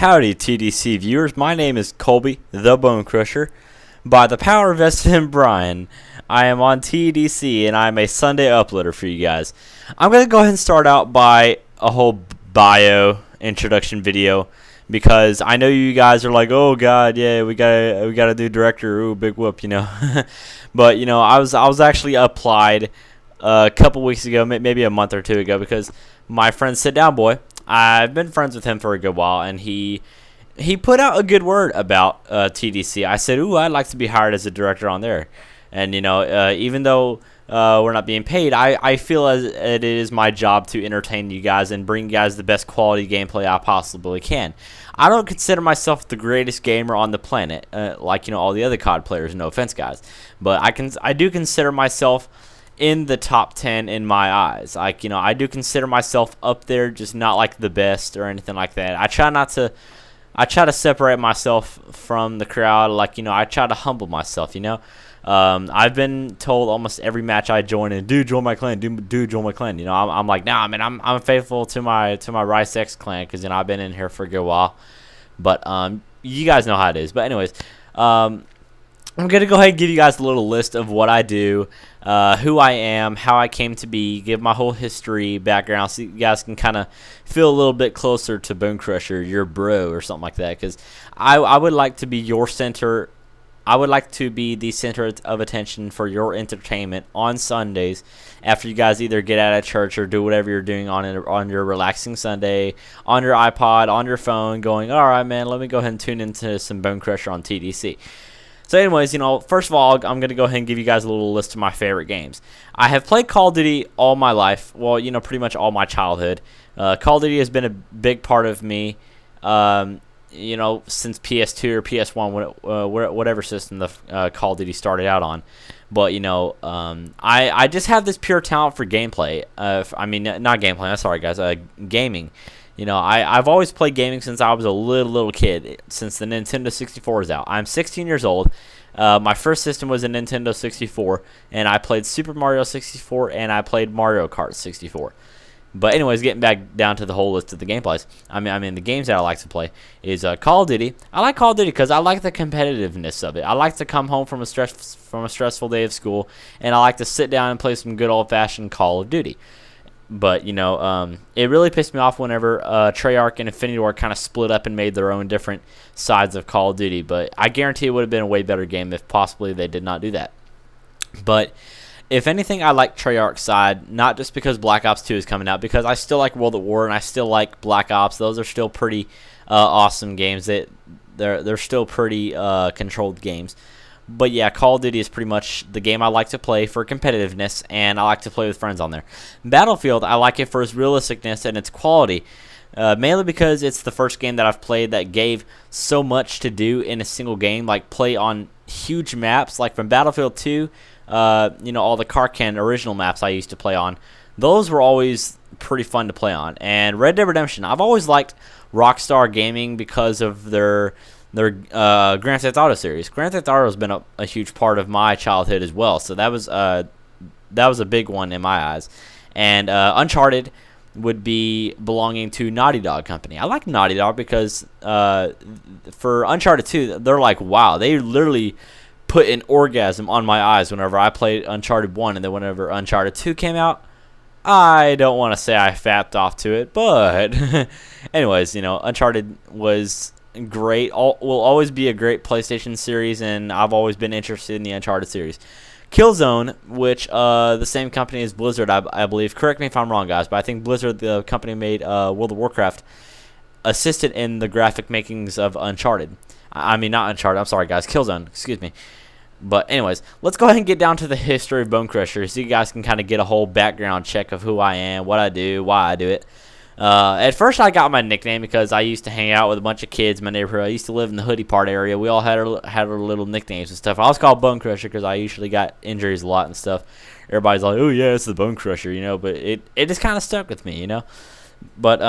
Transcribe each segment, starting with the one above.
Howdy, TDC viewers. My name is Colby, the Bonecrusher. By the power vested in Brian, I am on TDC, and I'm a Sunday uploader for you guys. I'm going to go ahead and start out by a whole bio introduction video, because I know you guys are like, oh god, yeah, we gotta do director, ooh, big whoop, you know. But you know, I was actually applied a couple weeks ago, maybe a month or two ago, because my friend Sit Down Boy, I've been friends with him for a good while, and he put out a good word about TDC. I said, ooh, I'd like to be hired as a director on there. And, you know, even though we're not being paid, I feel as it is my job to entertain you guys and bring you guys the best quality gameplay I possibly can. I don't consider myself the greatest gamer on the planet, like, you know, all the other COD players, no offense, guys. But I do consider myself in the top 10 in my eyes. Like, you know, I do consider myself up there, just not like the best or anything like that. I try to separate myself from the crowd. Like, you know, I try to humble myself, you know. I've been told almost every match I join in, dude, join my clan, dude, join my clan. You know, I'm like, nah, man, I'm faithful to my Rice X clan, because, you know, I've been in here for a good while. But you guys know how it is. But anyways, I'm going to go ahead and give you guys a little list of what I do, who I am, how I came to be, give my whole history, background, so you guys can kind of feel a little bit closer to Bonecrusher, your bro, or something like that, because I would like to be your center. I would like to be the center of attention for your entertainment on Sundays after you guys either get out of church or do whatever you're doing on your relaxing Sunday, on your iPod, on your phone, going, all right, man, let me go ahead and tune into some Bonecrusher on TDC. So anyways, you know, first of all, I'm going to go ahead and give you guys a little list of my favorite games. I have played Call of Duty all my life. Well, you know, pretty much all my childhood. Call of Duty has been a big part of me, you know, since PS2 or PS1, whatever system the Call of Duty started out on. But, you know, I just have this pure talent for gameplay. I mean, not gameplay. I'm sorry, guys. Gaming. You know, I've always played gaming since I was a little kid, since the Nintendo 64 is out. I'm 16 years old. My first system was a Nintendo 64, and I played Super Mario 64, and I played Mario Kart 64. But anyways, getting back down to the whole list of the gameplays, I mean the games that I like to play is Call of Duty. I like Call of Duty because I like the competitiveness of it. I like to come home from a stressful day of school, and I like to sit down and play some good old-fashioned Call of Duty. But, you know, it really pissed me off whenever Treyarch and Infinity Ward kind of split up and made their own different sides of Call of Duty. But I guarantee it would have been a way better game if possibly they did not do that. But if anything, I like Treyarch's side, not just because Black Ops 2 is coming out, because I still like World at War and I still like Black Ops. Those are still pretty awesome games. They're still pretty controlled games. But yeah, Call of Duty is pretty much the game I like to play for competitiveness, and I like to play with friends on there. Battlefield, I like it for its realisticness and its quality, mainly because it's the first game that I've played that gave so much to do in a single game, like play on huge maps, like from Battlefield 2, you know, all the Karkan original maps I used to play on. Those were always pretty fun to play on. And Red Dead Redemption, I've always liked Rockstar Gaming because of their Grand Theft Auto series. Grand Theft Auto has been a huge part of my childhood as well, so that was a big one in my eyes. And Uncharted would be belonging to Naughty Dog Company. I like Naughty Dog because for Uncharted 2, they're like, wow, they literally put an orgasm on my eyes whenever I played Uncharted 1, and then whenever Uncharted 2 came out, I don't want to say I fapped off to it, but anyways, you know, Uncharted was great. Will always be a great PlayStation series, and I've always been interested in the Uncharted series. Killzone, which the same company as Blizzard, I believe. Correct me if I'm wrong, guys, but I think Blizzard, the company made World of Warcraft, assisted in the graphic makings of Uncharted. I mean, not Uncharted. I'm sorry, guys. Killzone. Excuse me. But anyways, let's go ahead and get down to the history of Bonecrusher so you guys can kind of get a whole background check of who I am, what I do, why I do it. At first, I got my nickname because I used to hang out with a bunch of kids in my neighborhood. I used to live in the Hoodie Part area. We all had our little nicknames and stuff. I was called Bonecrusher because I usually got injuries a lot and stuff. Everybody's like, oh, yeah, it's the Bonecrusher, you know. But it just kind of stuck with me, you know. But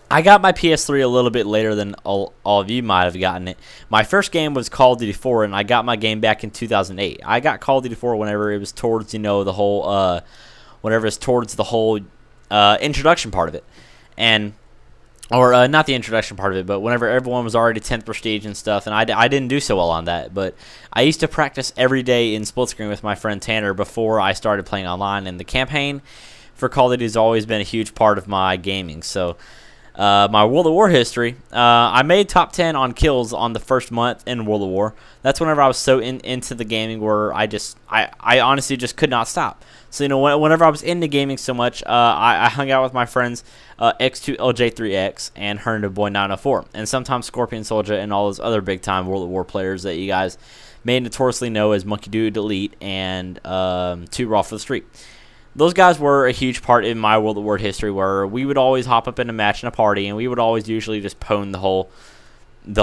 I got my PS3 a little bit later than all of you might have gotten it. My first game was Call of Duty 4, and I got my game back in 2008. I got Call of Duty 4 whenever it was towards, you know, the whole introduction part of it. And or not the introduction part of it, but whenever everyone was already 10th prestige and stuff, and I didn't do so well on that, but I used to practice every day in split screen with my friend Tanner before I started playing online, and the campaign for Call of Duty has always been a huge part of my gaming. So my World of War history, I made top 10 on kills on the first month in World of War. That's whenever I was so into the gaming where I honestly just could not stop. So, you know, whenever I was into gaming so much, I hung out with my friends X2LJ3X and Herndon Boy 904, and sometimes Scorpion Soldier and all those other big-time World of War players that you guys may notoriously know as Monkey Dude Elite and 2 Raw for the Street. Those guys were a huge part in my World of War history, where we would always hop up in a match and a party, and we would always usually just pwn the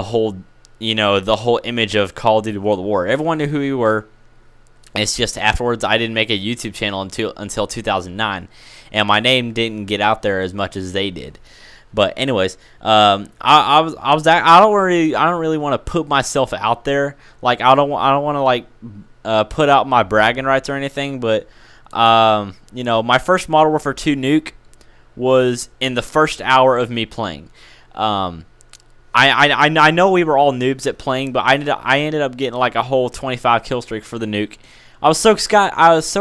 whole image of Call of Duty World of War. Everyone knew who we were. It's just afterwards I didn't make a YouTube channel until 2009, and my name didn't get out there as much as they did. But anyways, I don't really want to put myself out there. Like I don't want to like put out my bragging rights or anything. But you know, my first Modern Warfare 2 nuke was in the first hour of me playing. I know we were all noobs at playing, but I ended up getting like a whole 25 kill streak for the nuke. I was so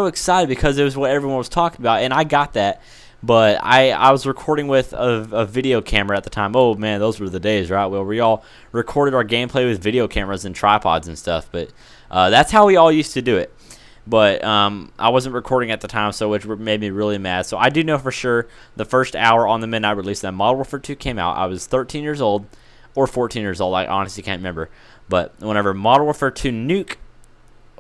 excited because it was what everyone was talking about, and I got that. But I was recording with a video camera at the time. Oh man, those were the days, right? Well, we all recorded our gameplay with video cameras and tripods and stuff. But that's how we all used to do it. But I wasn't recording at the time, so which made me really mad. So I do know for sure the first hour on the midnight release that Modern Warfare 2 came out, I was 13 years old or 14 years old. I honestly can't remember. But whenever Modern Warfare 2 nuke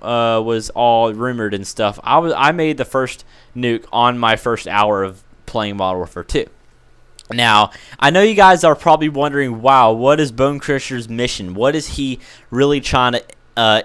was all rumored and stuff, I made the first nuke on my first hour of playing Modern Warfare 2. Now, I know you guys are probably wondering, wow, what is Bonecrusher's mission? What is he really trying to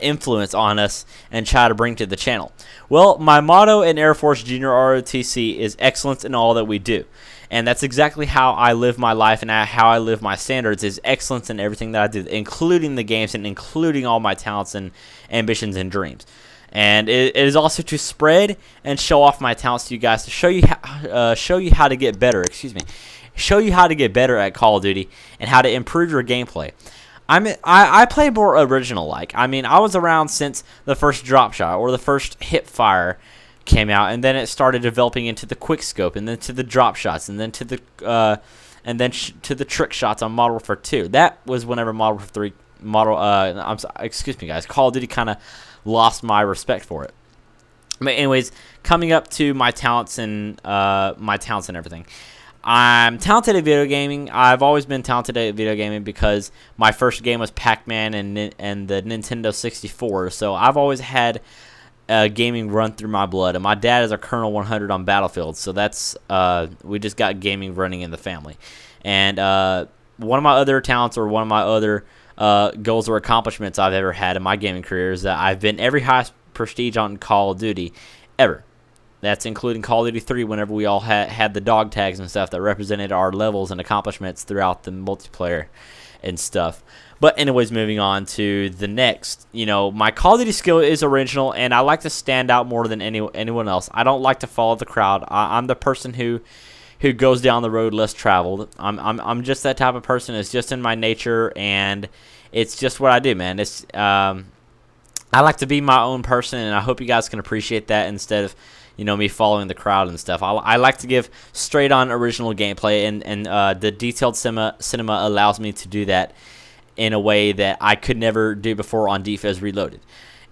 influence on us and try to bring to the channel? Well, my motto in Air Force Junior ROTC is excellence in all that we do. And that's exactly how I live my life and how I live my standards, is excellence in everything that I do, including the games and including all my talents and ambitions and dreams. And it is also to spread and show off my talents to you guys, to show you how to get better. Show you how to get better at Call of Duty and how to improve your gameplay. I play more original like. I mean, I was around since the first drop shot or the first hip fire came out, and then it started developing into the quick scope, and then to the drop shots, and then to the to the trick shots on Modern Warfare 2. That was whenever Modern Warfare 3 excuse me guys, Call of Duty kind of lost my respect for it. But anyways, coming up to my talents and everything. I'm talented at video gaming. I've always been talented at video gaming because my first game was Pac-Man and the Nintendo 64. So I've always had gaming run through my blood, and my dad is a Colonel 100 on Battlefield. So that's we just got gaming running in the family. And one of my other talents, or one of my other goals or accomplishments I've ever had in my gaming career, is that I've been every highest prestige on Call of Duty ever. That's including Call of Duty 3 whenever we all had the dog tags and stuff that represented our levels and accomplishments throughout the multiplayer and stuff. But anyways, moving on to the next. You know, my Call of Duty skill is original, and I like to stand out more than anyone else. I don't like to follow the crowd. I'm the person who goes down the road less traveled. I'm just that type of person. It's just in my nature, and it's just what I do, man. It's I like to be my own person, and I hope you guys can appreciate that instead of, you know, me following the crowd and stuff. I like to give straight on original gameplay, and the detailed cinema allows me to do that in a way that I could never do before on Defense Reloaded.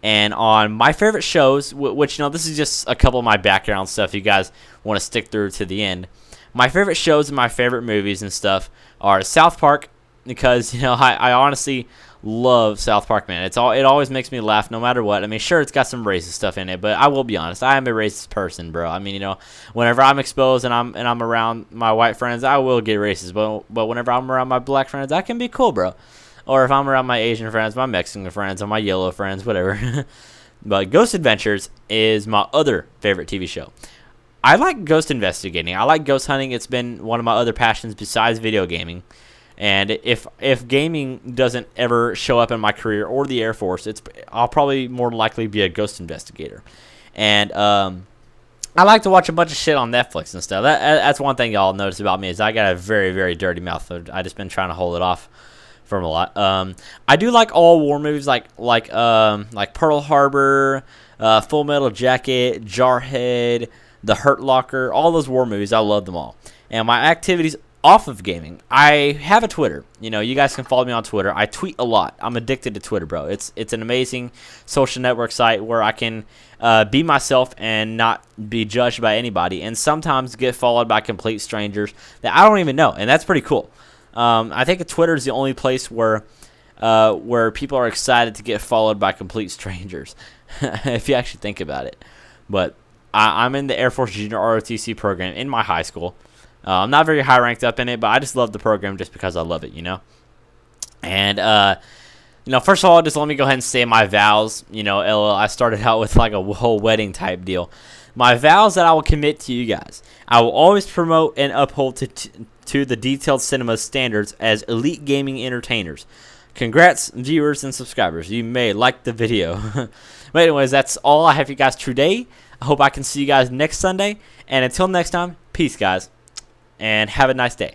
And on my favorite shows, which, you know, this is just a couple of my background stuff, you guys want to stick through to the end. My favorite shows and my favorite movies and stuff are South Park, because, you know, I honestly love South Park, man. It always makes me laugh no matter what. I mean, sure, it's got some racist stuff in it, but I will be honest, I am a racist person, bro. I mean, you know, whenever I'm exposed and I'm around my white friends, I will get racist, but whenever I'm around my black friends, I can be cool, bro. Or if I'm around my Asian friends, my Mexican friends, or my yellow friends, whatever. But Ghost Adventures is my other favorite TV show. I like ghost investigating. I like ghost hunting. It's been one of my other passions besides video gaming. And if gaming doesn't ever show up in my career or the Air Force, I'll probably more likely be a ghost investigator. And I like to watch a bunch of shit on Netflix and stuff. That's one thing y'all notice about me is I got a very, very dirty mouth. I just been trying to hold it off from a lot. I do like all war movies, like Pearl Harbor, Full Metal Jacket, Jarhead, The Hurt Locker, all those war movies. I love them all. And my activities off of gaming, I have a Twitter. You know, you guys can follow me on Twitter. I tweet a lot. I'm addicted to Twitter, bro. It's an amazing social network site where I can be myself and not be judged by anybody, and sometimes get followed by complete strangers that I don't even know, and that's pretty cool. I think Twitter is the only place where people are excited to get followed by complete strangers, if you actually think about it. But I'm in the Air Force Junior ROTC program in my high school. I'm not very high ranked up in it, but I just love the program just because I love it, you know. And first of all, just let me go ahead and say my vows. You know, I started out with like a whole wedding type deal. My vows that I will commit to you guys. I will always promote and uphold to the Detailed Cinema standards as elite gaming entertainers. Congrats, viewers and subscribers. You may like the video. But anyways, that's all I have for you guys today. I hope I can see you guys next Sunday. And until next time, peace, guys. And have a nice day.